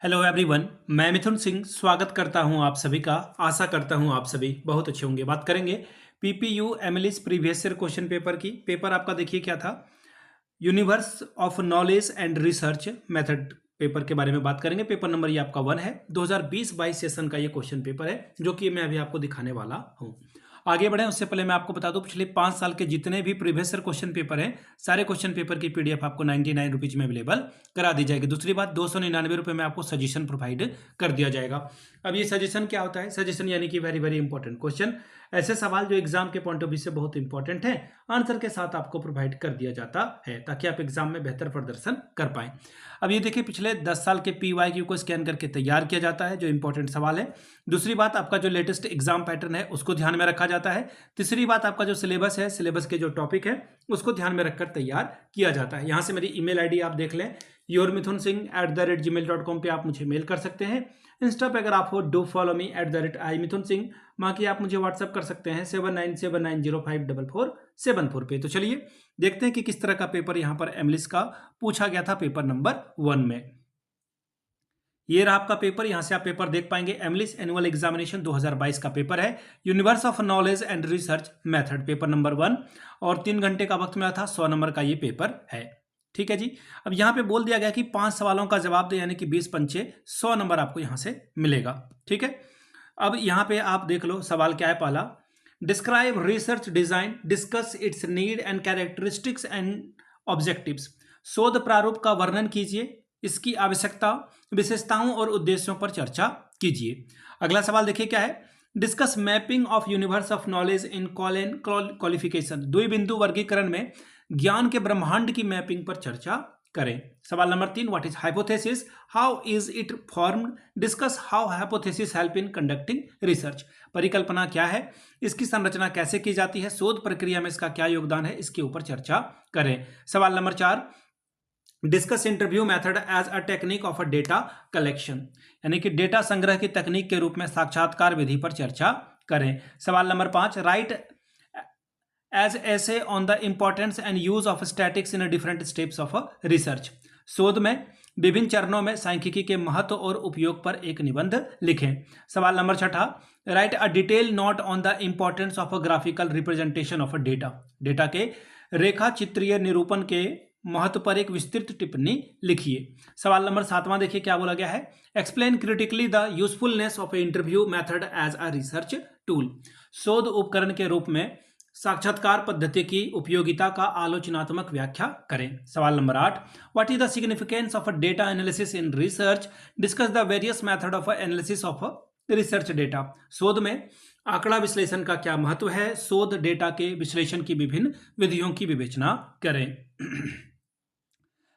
Hello everyone, मैं मिथुन सिंह स्वागत करता हूं आप सभी का। आशा करता हूं आप सभी बहुत अच्छे होंगे। बात करेंगे PPU MLIS previous year question paper की। पेपर आपका देखिए क्या था, universe of knowledge and research method paper के बारे में बात करेंगे। पेपर नंबर ये आपका 1 है। 2020-22 सेशन का ये क्वेश्चन पेपर है जो कि मैं अभी आपको दिखाने वाला हूँ। आगे बढ़े उससे पहले मैं आपको बता दूं, पिछले 5 साल के जितने भी प्रीवियस ईयर क्वेश्चन पेपर हैं, सारे क्वेश्चन पेपर की पीडीएफ आपको 99 रुपीज में अवेलेबल करा दी जाएगी। दूसरी बात, 299 रुपये में आपको सजेशन प्रोवाइड कर दिया जाएगा। अब ये सजेशन क्या होता है? सजेशन यानी कि वेरी वेरी इंपॉर्टेंट क्वेश्चन, ऐसे सवाल जो एग्जाम के पॉइंट ऑफ व्यू से बहुत इंपॉर्टेंट है, आंसर के साथ आपको प्रोवाइड कर दिया जाता है ताकि आप एग्जाम में बेहतर प्रदर्शन कर पाएं। अब ये देखिए, पिछले 10 साल के पीवाईक्यू को स्कैन करके तैयार किया जाता है जो इंपॉर्टेंट सवाल है। दूसरी बात, आपका जो लेटेस्ट एग्जाम पैटर्न है उसको ध्यान में रखा जाता है। तीसरी बात, आपका जो सिलेबस है, सिलेबस के जो टॉपिक है उसको ध्यान में रखकर तैयार किया जाता है। यहां से मेरी ईमेल आईडी आप देख लें, yourmithunsingh@gmail.com पे आप मुझे मेल कर सकते हैं। इंस्टा पे अगर आप हो, डू फॉलो मी @imithunsingh। बाकी आप मुझे व्हाट्सअप कर सकते हैं 7979054474 पे। तो चलिए देखते हैं कि किस तरह का पेपर यहाँ पर एमलिस का पूछा गया था पेपर नंबर 1 में। ये रहा आपका पेपर, यहां से आप पेपर देख पाएंगे। एमलिस एनुअल एग्जामिनेशन 2022 का पेपर है, universe of knowledge and research method, paper number 1, और 3 घंटे का वक्त मिला था। 100 नंबर का ये पेपर है। ठीक है जी। अब यहां पे बोल दिया गया कि 5 सवालों का जवाब दे, यानी कि 20 पंचे 100 नंबर आपको यहां से मिलेगा। ठीक है। अब यहां पे आप देख लो सवाल क्या है। पहला, describe research design, discuss it's need and characteristics and objectives. शोध प्रारूप का वर्णन कीजिए, इसकी आवश्यकता, विशेषताओं और उद्देश्यों पर चर्चा कीजिए। अगला सवाल देखिए क्या है, discuss mapping of universe of knowledge in qualification. द्विबिंदु वर्गीकरण में ज्ञान के ब्रह्मांड की मैपिंग पर चर्चा करें। सवाल number 3, what is hypothesis, how is it formed, discuss how hypothesis help in conducting research. परिकल्पना क्या है, इसकी संरचना कैसे की जाती है, शोध प्रक्रिया में इसका क्या योगदान है, इसके ऊपर चर्चा करें। सवाल नंबर 4, discuss interview method as a technique of a data collection, यानी कि डेटा संग्रह की तकनीक के रूप में साक्षात्कार विधि पर चर्चा करें। सवाल नंबर 5, write as essay on the importance and use of statics in different steps of research. शोध में विभिन्न चरणों में सांख्यिकी के महत्व और उपयोग पर एक निबंध लिखें। सवाल number 6, right a detail note on the importance of a graphical representation of data. Data के रेखा चित्रीय निरूपण के महत्व पर एक विस्तृत टिप्पणी लिखिए। सवाल नंबर 7 देखिए क्या बोला गया है, explain critically the usefulness of a interview method as a research tool. शोध उपकरण के रूप में साक्षात्कार पद्धति की उपयोगिता का आलोचनात्मक व्याख्या करें। सवाल number 8, what is the significance of data analysis in research, discuss the various method of analysis of research data. शोध में आंकड़ा विश्लेषण का क्या महत्व है, शोध डेटा के विश्लेषण की विभिन्न विधियों की विवेचना करें।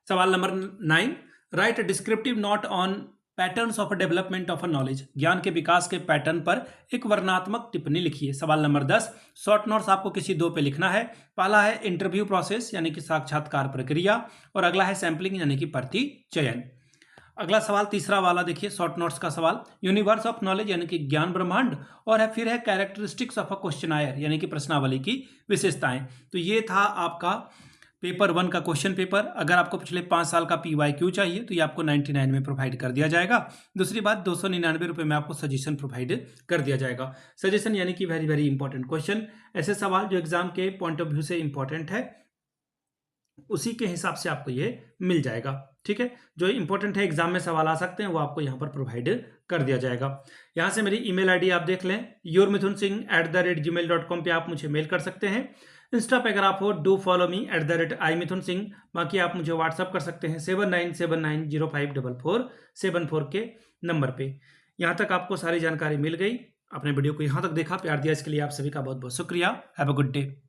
सवाल number 9, right descriptive note on patterns of development of knowledge. ज्ञान के विकास के पैटर्न पर एक वर्णनात्मक टिप्पणी लिखिए। सवाल नंबर 10, शॉर्ट नोट्स आपको किसी 2 पे लिखना है। पहला है इंटरव्यू प्रोसेस यानी कि साक्षात्कार प्रक्रिया, और अगला है सैंपलिंग यानी कि प्रति चयन। अगला सवाल तीसरा वाला देखिए, शॉर्ट नोट्स का सवाल, यूनिवर्स ऑफ नॉलेज यानी कि ज्ञान ब्रह्मांड, और है फिर है कैरेक्टरिस्टिक्स ऑफ अ क्वेश्चनायर यानी कि प्रश्नावली की विशेषताएं। तो ये था आपका पेपर 1 का क्वेश्चन पेपर। अगर आपको पिछले 5 साल का पीवाईक्यू चाहिए तो ये आपको 99 में प्रोवाइड कर दिया जाएगा। दूसरी बात, 299 रुपये में आपको सजेशन प्रोवाइड कर दिया जाएगा। सजेशन यानी कि वेरी वेरी इंपॉर्टेंट क्वेश्चन, ऐसे सवाल जो एग्जाम के पॉइंट ऑफ व्यू से इंपॉर्टेंट है, उसी के हिसाब से आपको ये मिल जाएगा। ठीक है, जो इंपॉर्टेंट है एग्जाम में सवाल आ सकते हैं वो आपको यहाँ पर प्रोवाइड कर दिया जाएगा। यहाँ से मेरी ईमेल आईडी आप देख लें, yourmithunsingh@gmail.com पे आप मुझे मेल कर सकते हैं। इंस्टा पे अगर आप हो, डू फॉलो मी @imithunsingh। बाकी आप मुझे व्हाट्सअप कर सकते हैं 7979054474 के नंबर पे। यहाँ तक आपको सारी जानकारी मिल गई। आपने वीडियो को यहाँ तक देखा, प्यार दिया, इसके लिए आप सभी का बहुत बहुत शुक्रिया। Have a good day.